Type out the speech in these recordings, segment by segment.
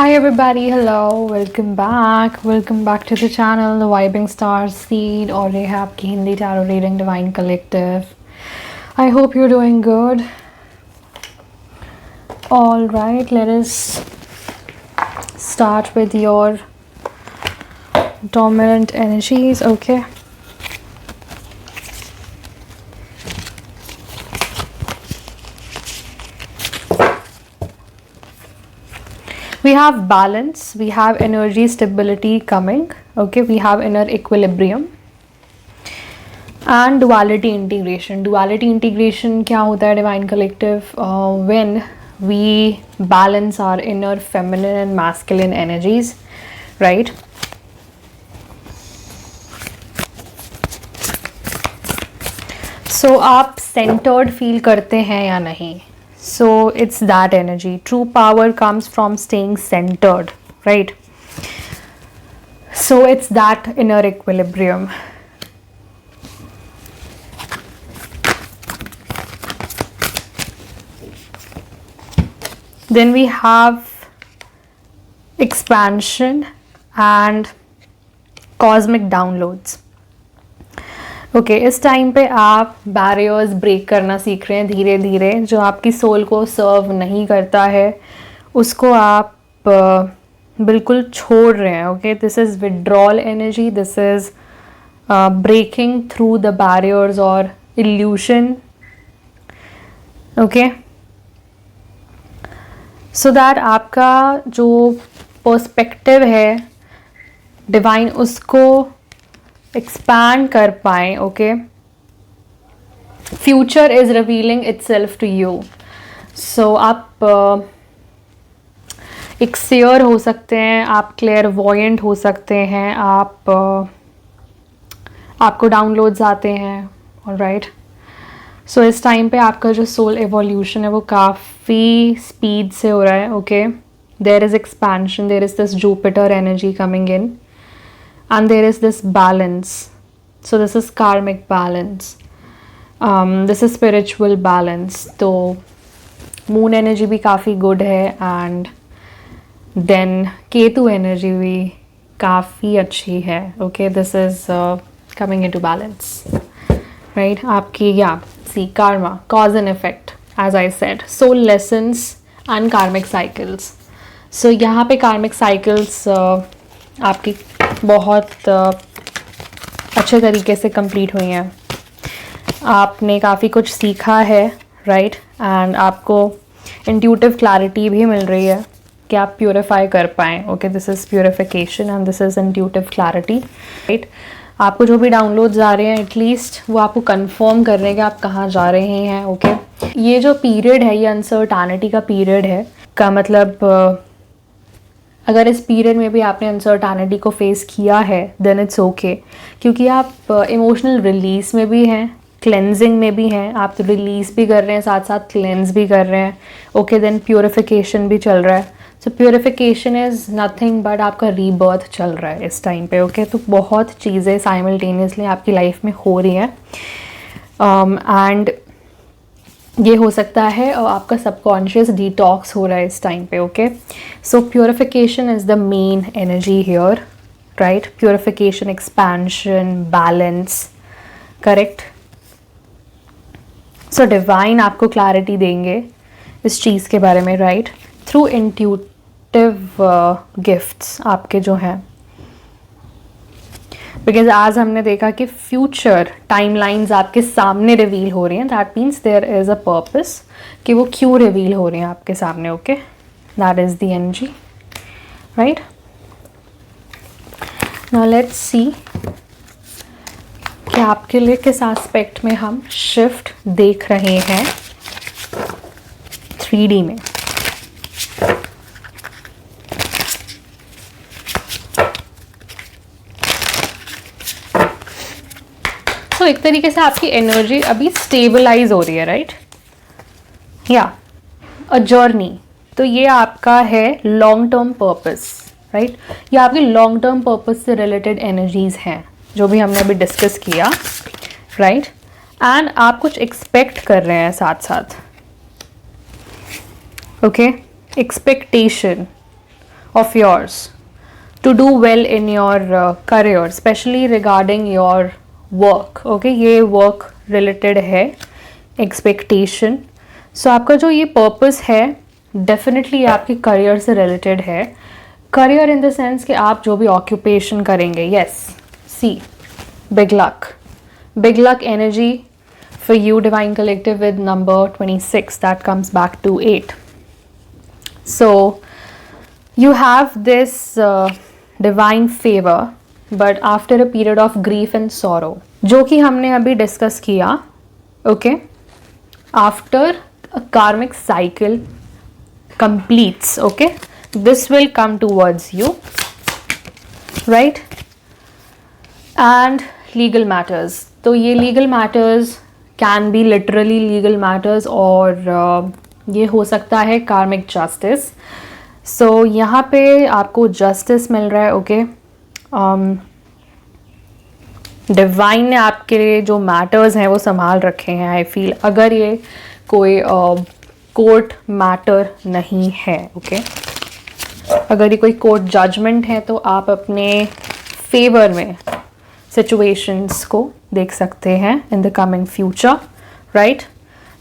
Hi everybody, hello, welcome back to the channel, the Vibing Stars Seed or Rehab की Hindi Tarot Reading Divine Collective. I hope you're doing good. Alright, let us start with your dominant energies, okay? We have balance, we have energy stability coming, okay? We have inner equilibrium and duality integration. Duality integration क्या होता है Divine Collective? When we balance our inner feminine and masculine energies, right? So आप centered feel करते हैं या नहीं? So it's that energy. True power comes from staying centered, right? So it's that inner equilibrium. Then we have expansion and cosmic downloads. Okay इस time पे आप barriers break करना सीख रहे हैं धीरे धीरे. जो आपकी सोल को सर्व नहीं करता है उसको आप बिल्कुल छोड़ रहे हैं. Okay this is withdrawal energy. This is breaking through the barriers और इल्यूशन. ओके सो दैट आपका जो पर्सपेक्टिव है डिवाइन उसको एक्सपैंड कर पाए. Okay future is revealing itself to you. So आप एक सीयर हो सकते हैं, आप क्लेयरवॉयंट हो सकते हैं, आपको डाउनलोड्स आते हैं. ऑलराइट सो इस टाइम पे आपका जो सोल एवोल्यूशन है वो काफ़ी स्पीड से हो रहा है. Okay there is expansion, there is this Jupiter energy coming in and there is this balance. So this is karmic balance. This is spiritual balance. तो moon energy भी काफ़ी good है and then केतु energy भी काफ़ी अच्छी है. Okay, this is coming into balance, right? आपकी see karma, cause and effect, as I said, soul lessons and karmic cycles. So यहाँ पे karmic cycles आपकी बहुत अच्छे तरीके से कंप्लीट हुई हैं. आपने काफ़ी कुछ सीखा है, राइट? एंड आपको इंट्यूटिव क्लैरिटी भी मिल रही है कि आप प्योरीफाई कर पाएँ. Okay this is purification and this is intuitive clarity, right? आपको जो भी डाउनलोड्स आ रहे हैं एटलीस्ट वो आपको कंफर्म कर रहे हैं कि आप कहाँ जा रहे हैं. ओके ये जो पीरियड है ये अनसर्टेनिटी का पीरियड है. का मतलब अगर इस पीरियड में भी आपने अनसर्टेनिटी को फेस किया है देन इट्स ओके, क्योंकि आप इमोशनल रिलीज में भी हैं, क्लेंजिंग में भी हैं. आप तो रिलीज भी कर रहे हैं, साथ साथ क्लेंज भी कर रहे हैं. ओके देन प्योरीफिकेशन भी चल रहा है. सो प्योरीफिकेशन इज़ नथिंग बट आपका रीबर्थ चल रहा है इस टाइम पे. ओके तो बहुत चीज़ें साइमल्टेनियसली आपकी लाइफ में हो रही हैं एंड ये हो सकता है और आपका सबकॉन्शियस डिटॉक्स हो रहा है इस टाइम पे. Okay so purification is the main energy here, right? Purification, expansion, balance, correct. So divine आपको क्लैरिटी देंगे इस चीज़ के बारे में, राइट? थ्रू इंट्यूटिव गिफ्ट्स आपके जो हैं. बिकॉज आज हमने देखा कि फ्यूचर टाइमलाइंस आपके सामने रिवील हो रही हैं. That means there is a purpose कि वो क्यों रिवील हो रही हैं आपके सामने. Okay that is the energy, right? Now let's see कि आपके लिए किस एस्पेक्ट में हम शिफ्ट देख रहे हैं 3D में. तो एक तरीके से आपकी एनर्जी अभी स्टेबलाइज हो रही है, राइट? या अ जर्नी. तो ये आपका है लॉन्ग टर्म पर्पस, राइट? ये आपकी लॉन्ग टर्म पर्पस से रिलेटेड एनर्जीज हैं जो भी हमने अभी डिस्कस किया, राइट? एंड आप कुछ एक्सपेक्ट कर रहे हैं साथ साथ. Okay expectation of yours to do well in your career, especially regarding your work. Okay, ये work related है, expectation. So आपका जो ये purpose है definitely आपकी career से related है. Career in the sense कि आप जो भी occupation करेंगे. Yes, see, big luck. Big luck energy for you, Divine Collective, with number 26 that comes back to 8. So you have this divine favor, but after a period of grief and sorrow, जो कि हमने अभी discuss किया. Okay, after a karmic cycle completes, okay, this will come towards you, right? And legal matters, तो ये legal matters can be literally legal matters, और ये हो सकता है karmic justice. So यहाँ पे आपको justice मिल रहा है. ओके, डिवाइन ने आपके लिए जो मैटर्स हैं वो संभाल रखे हैं. आई फील अगर ये कोई कोर्ट मैटर नहीं है, ओके, अगर ये कोई कोर्ट जजमेंट है तो आप अपने फेवर में सिचुएशंस को देख सकते हैं in the coming future, right?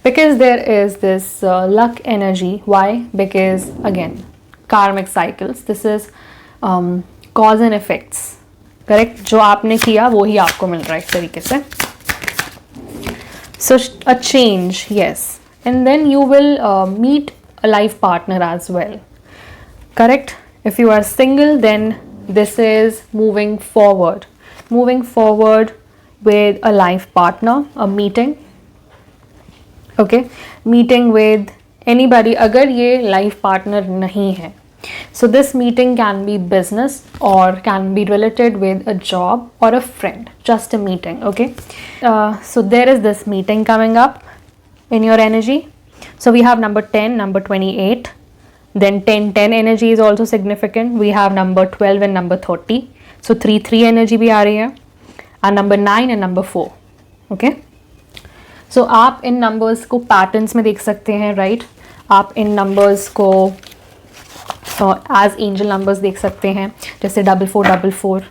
Because there is this luck energy. Why? Because again karmic cycles, this is cause and effects, correct? जो आपने किया वो ही आपको मिल रहा है इस तरीके से. So a change, yes, and then you will meet a life partner as well, correct? If you are single then this is moving forward with a life partner, a meeting, okay, meeting with anybody. अगर ये life partner नहीं है, so this meeting can be business or can be related with a job or a friend, just a meeting, okay? So there is this meeting coming up in your energy. So we have number 10, number 28, then 10 energy is also significant. We have number 12 and number 30. So 3 energy भी आ रही है, and number 9 and number 4. Okay? So आप इन numbers को patterns में देख सकते हैं, right? आप इन numbers को as angel numbers देख सकते हैं, जैसे 4444.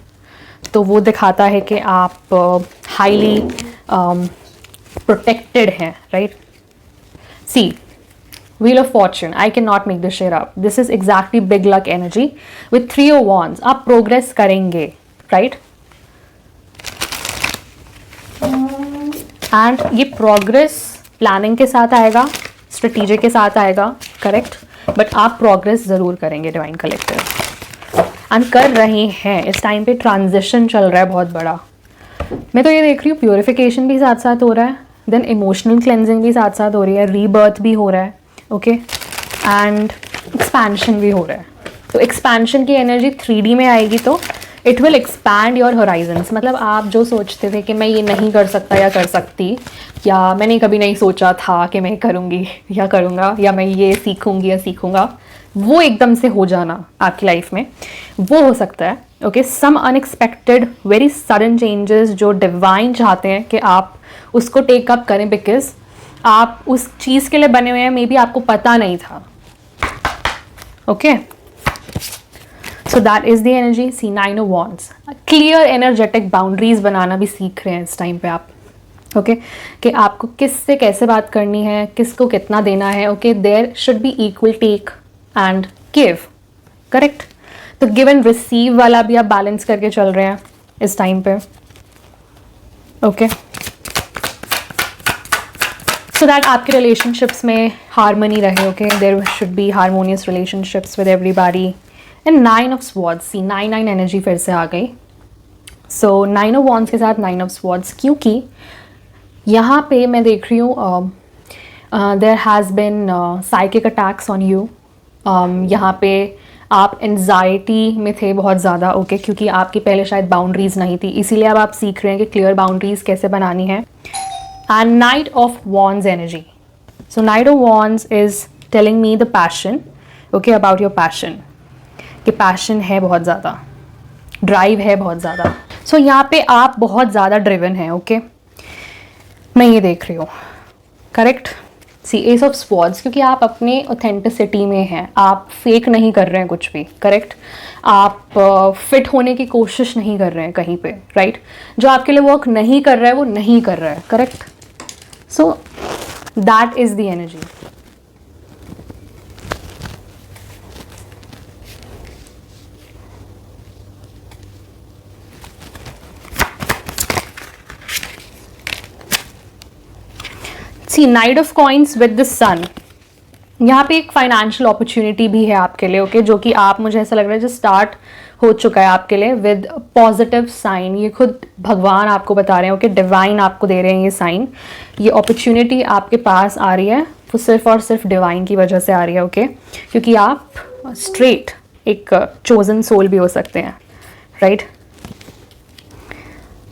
तो वो दिखाता है कि आप highly protected हैं, right? See, Wheel of Fortune, I cannot make this shit up. This is exactly big luck energy with 3 of Wands. आप progress करेंगे, right? And ये progress planning के साथ आएगा, strategic के साथ आएगा, correct? But आप progress ज़रूर करेंगे Divine Collective. And कर रहे हैं. इस टाइम पे transition चल रहा है बहुत बड़ा. मैं तो ये देख रही हूँ purification भी साथ साथ हो रहा है, then emotional cleansing भी साथ साथ हो रही है, rebirth भी हो रहा है, ओके, एंड एक्सपेंशन भी हो रहा है. तो एक्सपेंशन की एनर्जी 3D में आएगी तो it will expand your Horizons. मतलब आप जो सोचते थे कि मैं ये नहीं कर सकता या कर सकती, या मैंने कभी नहीं सोचा था कि मैं करूँगी या करूँगा, या मैं ये सीखूँगी या सीखूँगा, वो एकदम से हो जाना आपकी लाइफ में, वो हो सकता है. Okay, some unexpected very sudden changes जो डिवाइन चाहते हैं कि आप उसको टेक अप करें, बिकॉज आप उस चीज़ के लिए बने हुए हैं, मे बी आपको पता नहीं था. Okay, so that is the energy. See 9 of Wands, clear energetic boundaries बनाना भी सीख रहे हैं इस टाइम पे आप. ओके, कि आपको किससे कैसे बात करनी है, किसको कितना देना है. Okay, there should be equal take and give, correct? तो गिव एंड रिसीव वाला भी आप बैलेंस करके चल रहे हैं इस टाइम पे. ओके, सो दैट आपके रिलेशनशिप्स में हारमोनी रहे. Okay, there should be harmonious relationships with everybody. And 9 of Swords, see 9 energy फिर से आ गई. सो 9 of Wands के साथ 9 of Swords, क्योंकि यहाँ पे मैं देख रही हूँ there has been psychic attacks on you. यहाँ पे आप एंजाइटी में थे बहुत ज़्यादा. ओके, क्योंकि आपकी पहले शायद बाउंड्रीज नहीं थी, इसीलिए अब आप सीख रहे हैं कि क्लियर बाउंड्रीज कैसे बनानी है. And Knight of Wands energy. So Knight of Wands is telling me the passion, okay, about your passion. कि passion है बहुत ज़्यादा, drive है बहुत ज़्यादा. So यहाँ पे आप बहुत ज़्यादा driven हैं, okay? मैं ये देख रही हूँ, correct? See ace of swords, क्योंकि आप अपने ऑथेंटिसिटी में हैं, आप फेक नहीं कर रहे हैं कुछ भी, करेक्ट। आप फिट होने की कोशिश नहीं कर रहे हैं कहीं पे, राइट। जो आपके लिए वर्क नहीं कर रहा है वो नहीं कर रहा है, correct. So that is the energy. See knight of coins with the sun, यहाँ पे एक फाइनेंशियल अपॉर्चुनिटी भी है आपके लिए, ओके, जो कि आप, मुझे ऐसा लग रहा है जो स्टार्ट हो चुका है आपके लिए विद पॉजिटिव साइन। ये खुद भगवान आपको बता रहे हैं, ओके, डिवाइन आपको दे रहे हैं ये साइन। ये अपॉर्चुनिटी आपके पास आ रही है वो सिर्फ और सिर्फ डिवाइन की वजह से आ रही है, ओके, क्योंकि आप स्ट्रेट एक चोजन सोल भी हो सकते हैं, राइट।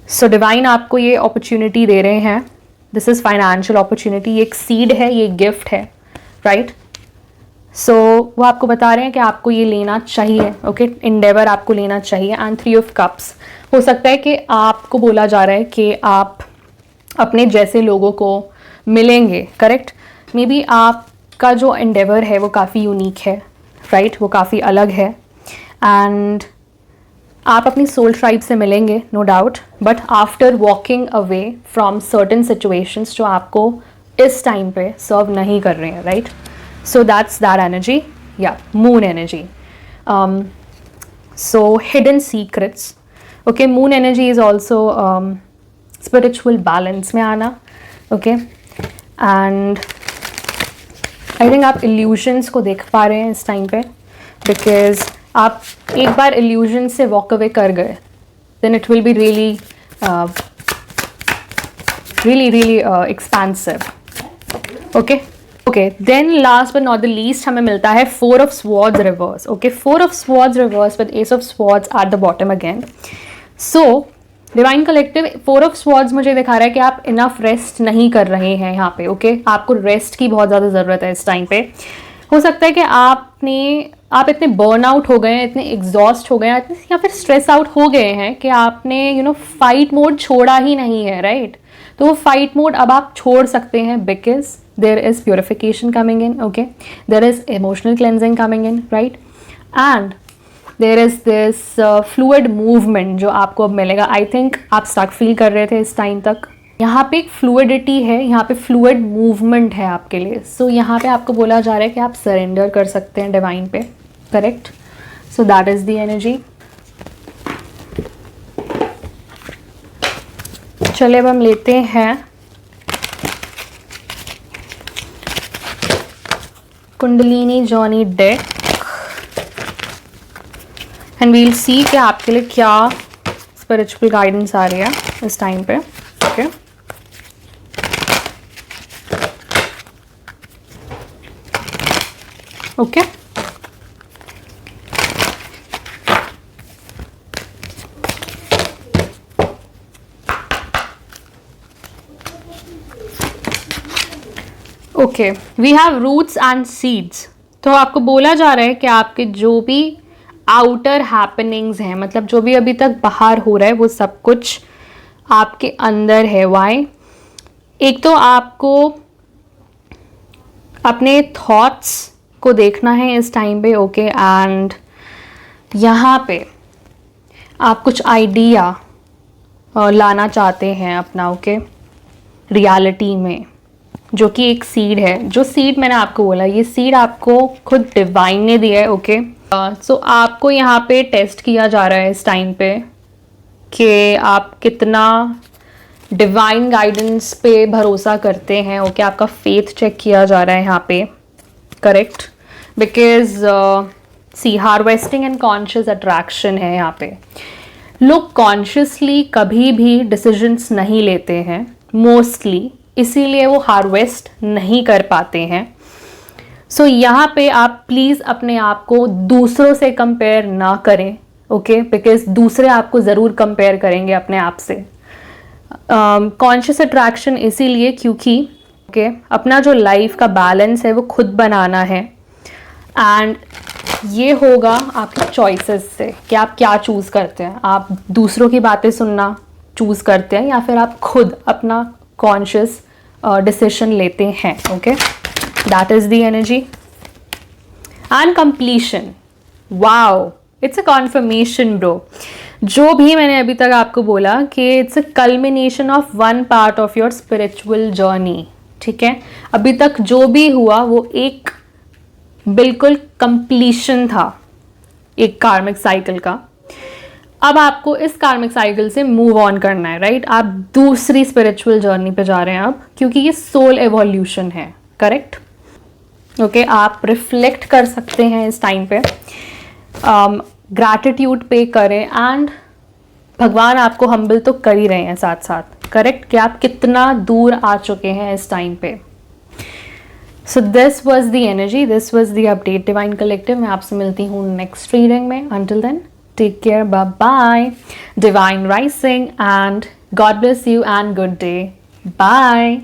सो डिवाइन आपको ये अपॉर्चुनिटी दे रहे हैं। दिस इज़ फाइनेंशियल अपॉर्चुनिटी, ये एक सीड है, ये गिफ्ट है, राइट। सो वो आपको बता रहे हैं कि आपको ये लेना चाहिए, ओके, इंडेवर आपको लेना चाहिए। एंड 3 ऑफ कप्स, हो सकता है कि आपको बोला जा रहा है कि आप अपने जैसे लोगों को मिलेंगे, करेक्ट। मे बी आपका जो इंडेवर है वो काफ़ी यूनिक है, राइट, वो काफ़ी अलग है। एंड आप अपनी सोल ट्राइब से मिलेंगे, no doubt, but after walking away from certain situations जो आपको इस टाइम पे सर्व नहीं कर रहे हैं, right. So that's that energy, या moon energy. So hidden secrets, okay, moon energy is also spiritual balance में आना, ओके। एंड आई थिंक आप इल्यूशंस को देख पा रहे हैं इस टाइम पे, बिकॉज आप एक बार इल्यूजन से वॉक अवे कर गए, then it will be really really expensive, okay. Okay, then last but not the least हमें मिलता है 4 of swords reverse, okay, 4 of swords reverse with ace of swords at the bottom again. So divine collective 4 of swords मुझे दिखा रहा है कि आप enough rest नहीं कर रहे हैं यहाँ पे, ओके, आपको रेस्ट की बहुत ज़्यादा ज़रूरत है इस टाइम पे। हो सकता है कि आप इतने बर्न आउट हो गए हैं, इतने एग्जॉस्ट हो गए हैं, या फिर स्ट्रेस आउट हो गए हैं कि आपने फाइट मोड छोड़ा ही नहीं है, राइट। तो वो फाइट मोड अब आप छोड़ सकते हैं, because there is purification coming in, okay, there is emotional cleansing coming in, right. And there is this fluid movement जो आपको अब मिलेगा। आई थिंक आप स्टक फील कर रहे थे इस टाइम तक, यहाँ पे एक फ्लूइडिटी है, यहाँ पे फ्लूइड मूवमेंट है आपके लिए। सो यहाँ पे आपको बोला जा रहा है कि आप सरेंडर कर सकते हैं डिवाइन पे, correct. So that is the energy. चलिए अब हम लेते हैं Kundalini journey deck and we'll see कि आपके लिए क्या स्पिरिचुअल गाइडेंस आ रही है इस टाइम पे, okay. Okay, okay, we have roots and seeds. तो आपको बोला जा रहा है कि आपके जो भी आउटर हैपनिंग्स हैं, मतलब जो भी अभी तक बाहर हो रहा है, वो सब कुछ आपके अंदर है। वाई? एक तो आपको अपने थॉट्स को देखना है इस टाइम पे, ओके, एंड यहाँ पे आप कुछ आइडिया लाना चाहते हैं अपना, ओके, रियलिटी में, जो कि एक सीड है। जो सीड मैंने आपको बोला, ये सीड आपको खुद डिवाइन ने दिया है, ओके। सो आपको यहाँ पे टेस्ट किया जा रहा है इस टाइम पे कि आप कितना डिवाइन गाइडेंस पे भरोसा करते हैं, ओके। आपका फेथ चेक किया जा रहा है यहाँ पे, correct, because see harvesting and conscious attraction है यहाँ पे। लोग कॉन्शियसली कभी भी डिसीजंस नहीं लेते हैं मोस्टली, इसीलिए वो हार्वेस्ट नहीं कर पाते हैं। सो यहाँ पे आप प्लीज़ अपने आप को दूसरों से कंपेयर ना करें, ओके, बिकॉज दूसरे आपको ज़रूर कंपेयर करेंगे अपने आप से। कॉन्शियस अट्रैक्शन इसीलिए क्योंकि ओके अपना जो लाइफ का बैलेंस है वो खुद बनाना है, एंड ये होगा आपकी चॉइसेस से कि आप क्या चूज़ करते हैं। आप दूसरों की बातें सुनना चूज़ करते हैं या फिर आप खुद अपना कॉन्शियस डिसीजन लेते हैं, okay. That is the energy. And completion, wow, it's a confirmation bro. जो भी मैंने अभी तक आपको बोला कि it's a culmination of one part of your spiritual journey. ठीक है, अभी तक जो भी हुआ वो एक बिल्कुल कंप्लीशन था एक कार्मिक साइकिल का. अब आपको इस कार्मिक साइकिल से मूव ऑन करना है, राइट? आप दूसरी स्पिरिचुअल जर्नी पे जा रहे हैं अब, क्योंकि ये सोल एवोल्यूशन है. करेक्ट? ओके, आप रिफ्लेक्ट कर सकते हैं इस टाइम पे, ग्रैटिट्यूड पे करें, एंड भगवान आपको हम्बल तो कर ही रहे हैं साथ साथ. करेक्ट? कि आप कितना दूर आ चुके हैं इस टाइम पे. So this was the energy, this was the update divine collective. मैं आपसे मिलती हूँ नेक्स्ट रीडिंग में. Until then, take care, bye bye, divine rising, and God bless you and good day. Bye.